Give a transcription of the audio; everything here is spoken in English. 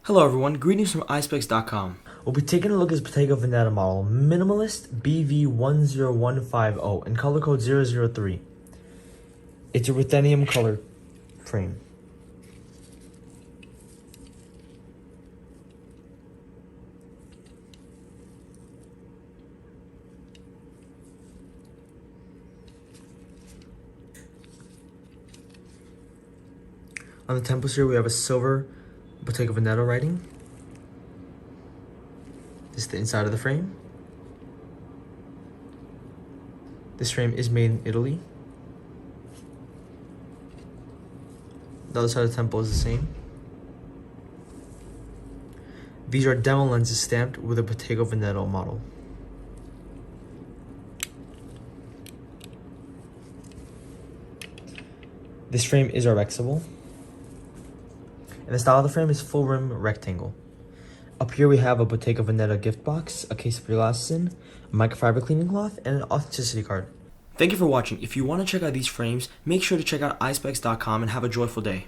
Hello everyone, greetings from Eyespecs.com. We'll be taking a look at this Bottega Veneta model, Minimalist BV1015O, and color code 003. It's a Ruthenium color frame. On the temples here we have a silver Bottega Veneta writing. This is the inside of the frame. This frame is made in Italy. The other side of the temple is the same. These are demo lenses stamped with a Bottega Veneta model. This frame is RXable. And the style of the frame is full rim rectangle. Up here we have a Bottega Veneta gift box, a case of eyeglasses in, a microfiber cleaning cloth, and an authenticity card. Thank you for watching. If you want to check out these frames, make sure to check out Eyespecs.com and have a joyful day.